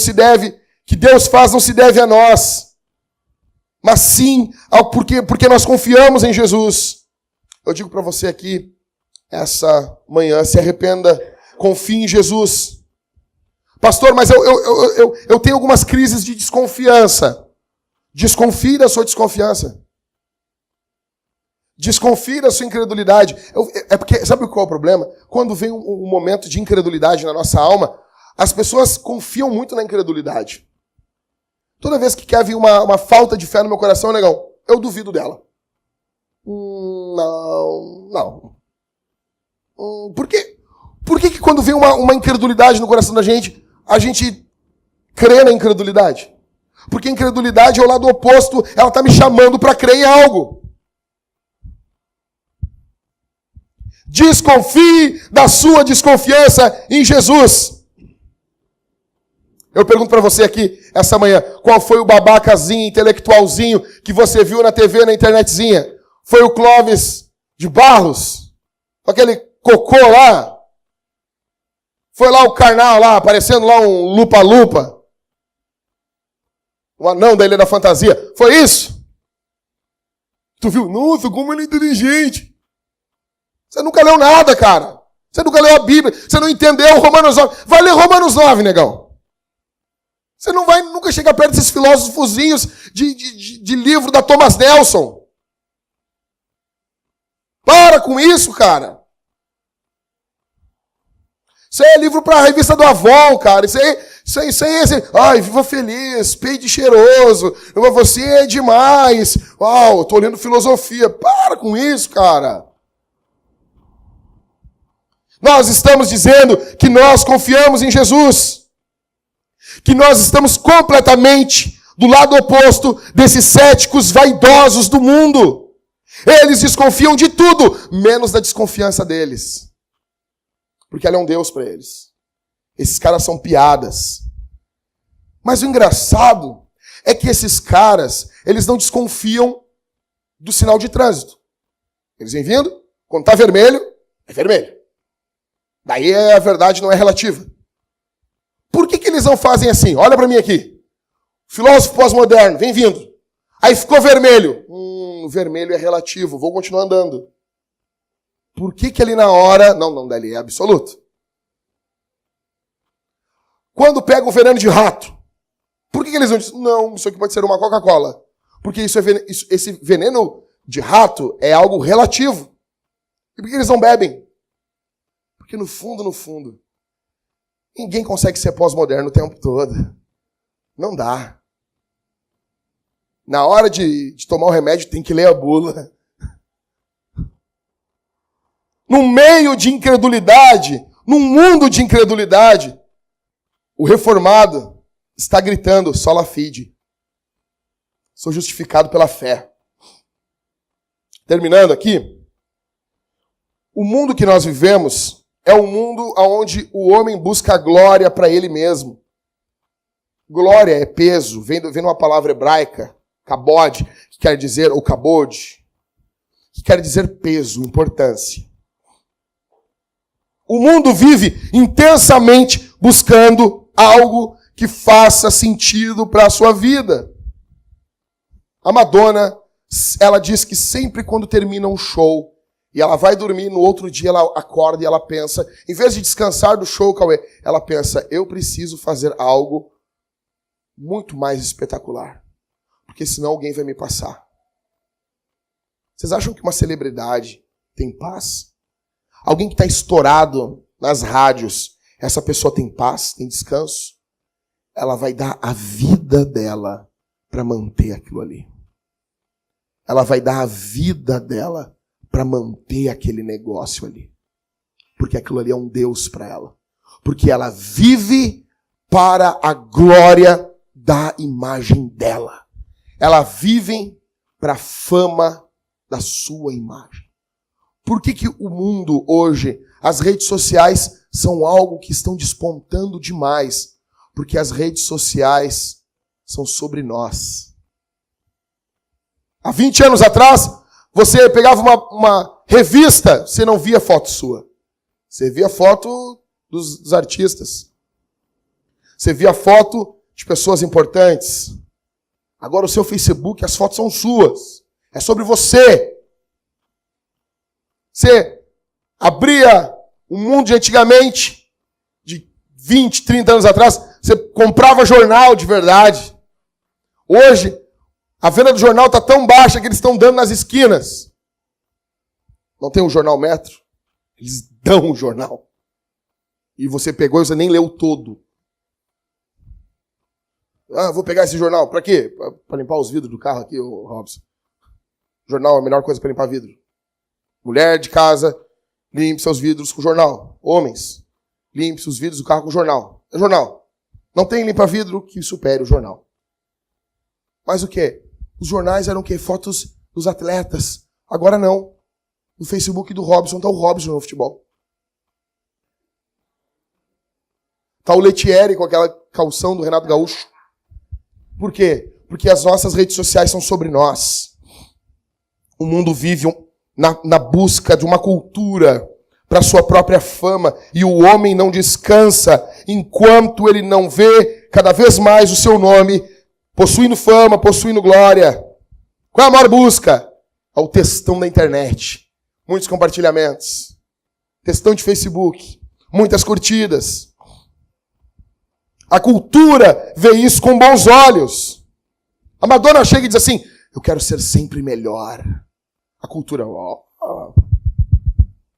que Deus faz não se deve a nós, mas sim porque nós confiamos em Jesus. Eu digo para você aqui, essa manhã, se arrependa, confie em Jesus. Pastor, mas eu tenho algumas crises de desconfiança. Desconfie da sua desconfiança. Desconfie da sua incredulidade. É porque, sabe qual é o problema? Quando vem um momento de incredulidade na nossa alma, as pessoas confiam muito na incredulidade. Toda vez que quer vir uma falta de fé no meu coração, negão, eu duvido dela. Não. Por quê? Por que quando vem uma incredulidade no coração da gente, a gente crê na incredulidade? Porque a incredulidade é o lado oposto, ela está me chamando para crer em algo. Desconfie da sua desconfiança em Jesus. Eu pergunto para você aqui, essa manhã, qual foi o babacazinho, intelectualzinho que você viu na TV, na internetzinha? Foi o Clóvis de Barros? Aquele cocô lá? Foi lá o Karnal, lá, aparecendo lá um lupa-lupa? O anão da Ilha da Fantasia? Foi isso? Tu viu? Nossa, como ele é inteligente. Você nunca leu nada, cara. Você nunca leu a Bíblia. Você não entendeu Romanos 9. Vai ler Romanos 9, negão. Você não vai nunca chegar perto desses filósofozinhos de livro da Thomas Nelson. Para com isso, cara. Isso aí é livro para a revista do Avon, cara. Isso aí é ai, viva feliz, peide cheiroso. Você é demais. Uau, eu tô lendo filosofia. Para com isso, cara. Nós estamos dizendo que nós confiamos em Jesus. Que nós estamos completamente do lado oposto desses céticos vaidosos do mundo. Eles desconfiam de tudo, menos da desconfiança deles. Porque ela é um Deus para eles. Esses caras são piadas. Mas o engraçado é que esses caras, eles não desconfiam do sinal de trânsito. Eles vêm vindo, quando está vermelho, é vermelho. Daí a verdade não é relativa. Por que eles não fazem assim? Olha para mim aqui. Filósofo pós-moderno, vem vindo. Aí ficou vermelho. O vermelho é relativo, vou continuar andando. Por que ali na hora... Não, dali é absoluto. Quando pega um veneno de rato, por que eles não dizem, não, isso aqui pode ser uma Coca-Cola? Porque esse veneno de rato é algo relativo. E por que eles não bebem? Porque no fundo, ninguém consegue ser pós-moderno o tempo todo. Não dá. Na hora de tomar o remédio, tem que ler a bula. No meio de incredulidade, num mundo de incredulidade, o reformado está gritando, sola fide. Sou justificado pela fé. Terminando aqui, o mundo que nós vivemos é um mundo onde o homem busca a glória para ele mesmo. Glória é peso, vem uma palavra hebraica, kabod, que quer dizer, ou kabod, que quer dizer peso, importância. O mundo vive intensamente buscando algo que faça sentido para a sua vida. A Madonna, ela diz que sempre quando termina um show E ela vai dormir, no outro dia ela acorda e ela pensa, em vez de descansar do show, Cauê, ela pensa, eu preciso fazer algo muito mais espetacular. Porque senão alguém vai me passar. Vocês acham que uma celebridade tem paz? Alguém que está estourado nas rádios, essa pessoa tem paz, tem descanso? Ela vai dar a vida dela para manter aquilo ali. Ela vai dar a vida dela para manter aquele negócio ali. Porque aquilo ali é um Deus para ela. Porque ela vive para a glória da imagem dela. Ela vive para a fama da sua imagem. Por que o mundo hoje, as redes sociais são algo que estão despontando demais? Porque as redes sociais são sobre nós. Há 20 anos atrás, você pegava uma revista, você não via foto sua. Você via foto dos artistas. Você via foto de pessoas importantes. Agora o seu Facebook, as fotos são suas. É sobre você. Você abria o mundo de antigamente, de 20, 30 anos atrás, você comprava jornal de verdade. Hoje, a venda do jornal está tão baixa que eles estão dando nas esquinas. Não tem um jornal Metro? Eles dão o jornal. E você pegou e você nem leu todo. Ah, vou pegar esse jornal. Para quê? Para limpar os vidros do carro aqui, Robson. Jornal é a melhor coisa para limpar vidro. Mulher de casa, limpe seus vidros com jornal. Homens, limpe seus vidros do carro com jornal. É jornal. Não tem limpa-vidro que supere o jornal. Mas o quê? Os jornais eram o quê? Fotos dos atletas. Agora não. No Facebook do Robson está o Robson no futebol. Está o Letieri com aquela calção do Renato Gaúcho. Por quê? Porque as nossas redes sociais são sobre nós. O mundo vive na busca de uma cultura para sua própria fama. E o homem não descansa enquanto ele não vê cada vez mais o seu nome possuindo fama, possuindo glória. Qual é a maior busca? É o textão da internet. Muitos compartilhamentos. Textão de Facebook. Muitas curtidas. A cultura vê isso com bons olhos. A Madonna chega e diz assim, eu quero ser sempre melhor. A cultura,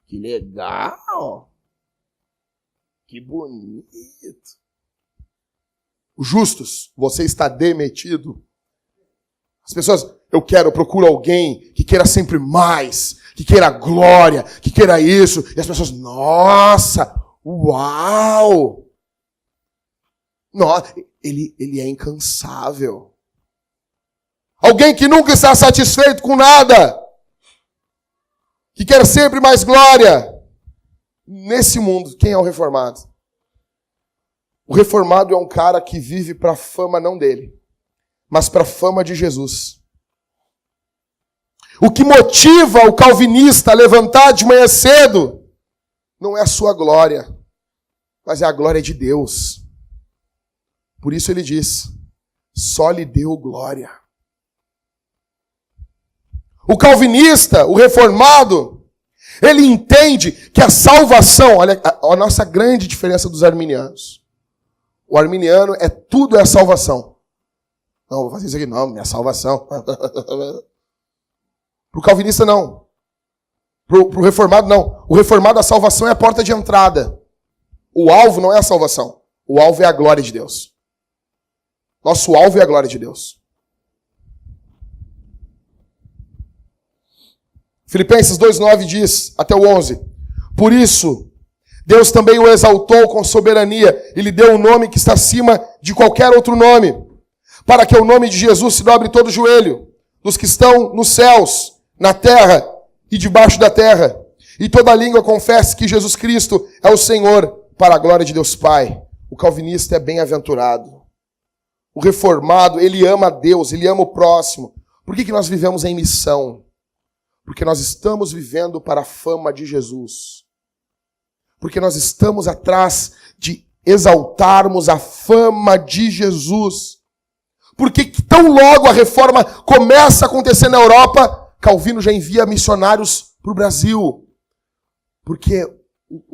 que legal. Que bonito. Os justos, você está demitido. As pessoas, eu procuro alguém que queira sempre mais, que queira glória, que queira isso. E as pessoas, nossa, uau. Nossa, ele é incansável. Alguém que nunca está satisfeito com nada, que quer sempre mais glória. Nesse mundo, quem é o reformado? O reformado é um cara que vive para a fama não dele, mas para a fama de Jesus. O que motiva o calvinista a levantar de manhã cedo não é a sua glória, mas é a glória de Deus. Por isso ele diz, só lhe deu glória. O calvinista, o reformado, ele entende que a salvação, olha a nossa grande diferença dos arminianos. O arminiano tudo é a salvação. Não, vou fazer isso aqui, não, minha salvação. Para o calvinista, não. Para o reformado, não. O reformado, a salvação é a porta de entrada. O alvo não é a salvação. O alvo é a glória de Deus. Nosso alvo é a glória de Deus. Filipenses 2,9 diz, até o 11. Por isso, Deus também o exaltou com soberania e lhe deu um nome que está acima de qualquer outro nome, para que o nome de Jesus se dobre todo o joelho, dos que estão nos céus, na terra e debaixo da terra, e toda língua confesse que Jesus Cristo é o Senhor, para a glória de Deus Pai. O calvinista é bem-aventurado. O reformado, ele ama a Deus, ele ama o próximo. Por que nós vivemos em missão? Porque nós estamos vivendo para a fama de Jesus. Porque nós estamos atrás de exaltarmos a fama de Jesus. Porque tão logo a reforma começa a acontecer na Europa, Calvino já envia missionários para o Brasil. Porque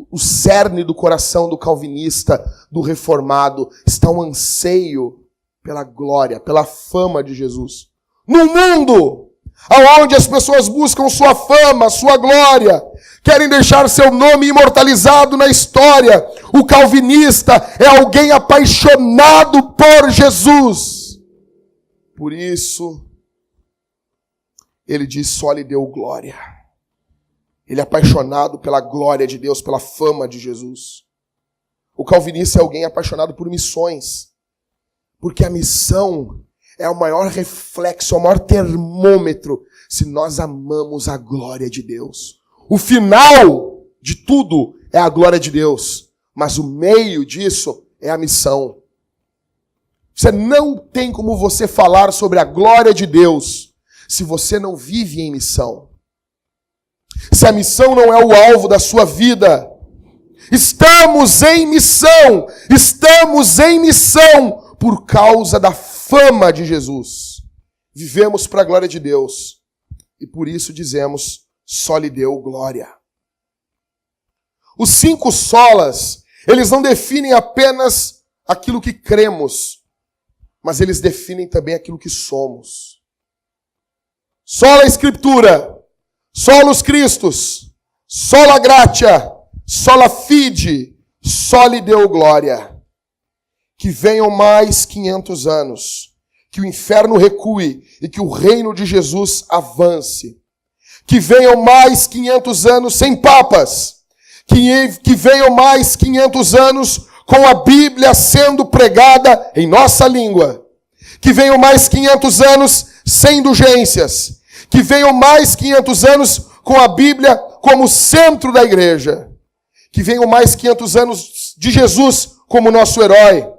o cerne do coração do calvinista, do reformado, está um anseio pela glória, pela fama de Jesus. No mundo, aonde as pessoas buscam sua fama, sua glória, querem deixar seu nome imortalizado na história, o calvinista é alguém apaixonado por Jesus. Por isso, ele diz, só lhe deu glória. Ele é apaixonado pela glória de Deus, pela fama de Jesus. O calvinista é alguém apaixonado por missões. Porque a missão é o maior reflexo, o maior termômetro, se nós amamos a glória de Deus. O final de tudo é a glória de Deus. Mas o meio disso é a missão. Você não tem como você falar sobre a glória de Deus se você não vive em missão. Se a missão não é o alvo da sua vida. Estamos em missão por causa da fama de Jesus. Vivemos para a glória de Deus. E por isso dizemos, só lhe deu glória. Os 5 solas, eles não definem apenas aquilo que cremos, mas eles definem também aquilo que somos. Sola Escritura, solus Christus, sola gratia, sola fide, só lhe deu glória. Que venham mais 500 anos, que o inferno recue e que o reino de Jesus avance. Que venham mais 500 anos sem papas, que venham mais 500 anos com a Bíblia sendo pregada em nossa língua. Que venham mais 500 anos sem indulgências. Que venham mais 500 anos com a Bíblia como centro da igreja. Que venham mais 500 anos de Jesus como nosso herói.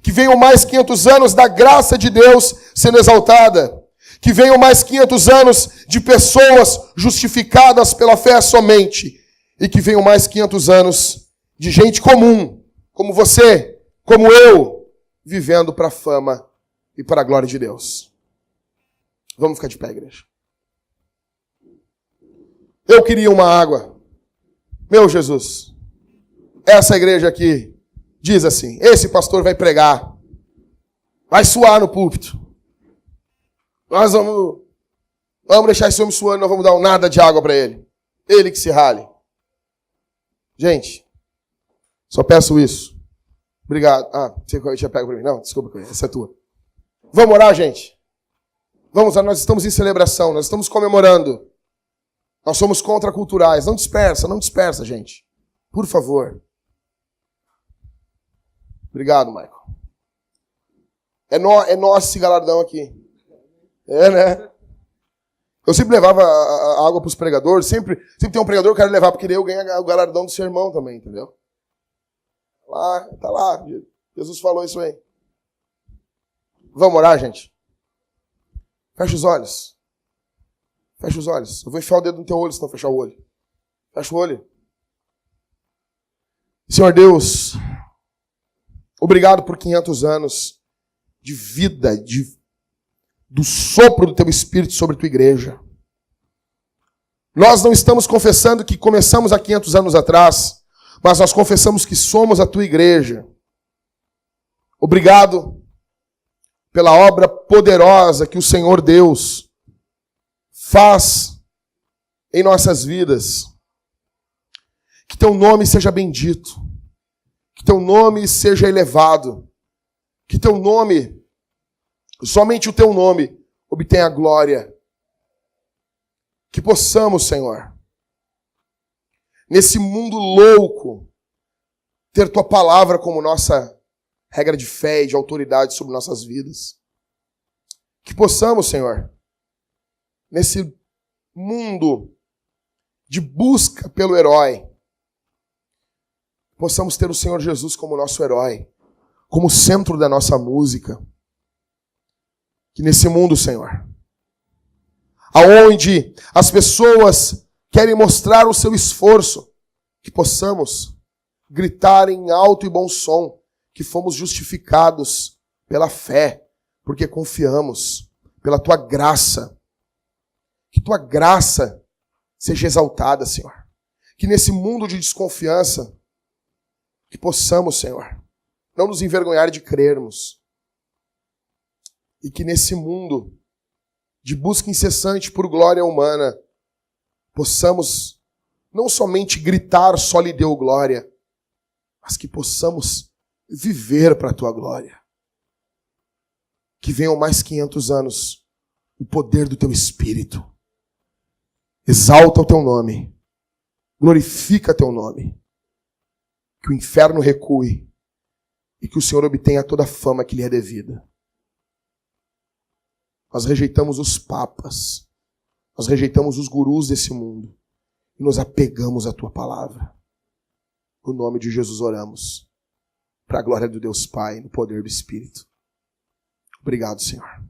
Que venham mais 500 anos da graça de Deus sendo exaltada. Que venham mais 500 anos de pessoas justificadas pela fé somente. E que venham mais 500 anos de gente comum, como você, como eu, vivendo para a fama e para a glória de Deus. Vamos ficar de pé, igreja. Eu queria uma água. Meu Jesus, essa igreja aqui diz assim, esse pastor vai pregar, vai suar no púlpito. Nós vamos deixar esse homem suando, não vamos dar nada de água para ele. Ele que se rale. Gente, só peço isso. Obrigado. Você já pega para mim. Não, desculpa, essa é tua. Vamos orar, gente? Vamos, nós estamos em celebração, nós estamos comemorando. Nós somos contraculturais. Não dispersa, gente. Por favor. Obrigado, Michael. É nosso esse galardão aqui. É, né? Eu sempre levava a água para os pregadores. Sempre tem um pregador que eu quero levar, porque daí eu ganho o galardão do sermão também, entendeu? Tá lá. Jesus falou isso aí. Vamos orar, gente? Fecha os olhos. Fecha os olhos. Eu vou enfiar o dedo no teu olho se não fechar o olho. Fecha o olho. Senhor Deus, obrigado por 500 anos de vida, do sopro do teu Espírito sobre a tua igreja. Nós não estamos confessando que começamos há 500 anos atrás, mas nós confessamos que somos a tua igreja. Obrigado pela obra poderosa que o Senhor Deus faz em nossas vidas. Que teu nome seja bendito. Que teu nome seja elevado. Que teu nome, somente o teu nome, obtenha glória. Que possamos, Senhor, nesse mundo louco, ter tua palavra como nossa regra de fé e de autoridade sobre nossas vidas. Que possamos, Senhor, nesse mundo de busca pelo herói, possamos ter o Senhor Jesus como nosso herói, como centro da nossa música. Que nesse mundo, Senhor, aonde as pessoas querem mostrar o seu esforço, que possamos gritar em alto e bom som que fomos justificados pela fé, porque confiamos, pela tua graça. Que tua graça seja exaltada, Senhor. Que nesse mundo de desconfiança, que possamos, Senhor, não nos envergonhar de crermos. E que nesse mundo de busca incessante por glória humana, possamos não somente gritar só lhe deu glória, mas que possamos viver para a tua glória. Que venham mais 500 anos o poder do teu Espírito. Exalta o teu nome. Glorifica teu nome. Que o inferno recue e que o Senhor obtenha toda a fama que lhe é devida. Nós rejeitamos os papas, nós rejeitamos os gurus desse mundo e nos apegamos à tua palavra. No nome de Jesus oramos, para a glória do Deus Pai, no poder do Espírito. Obrigado, Senhor.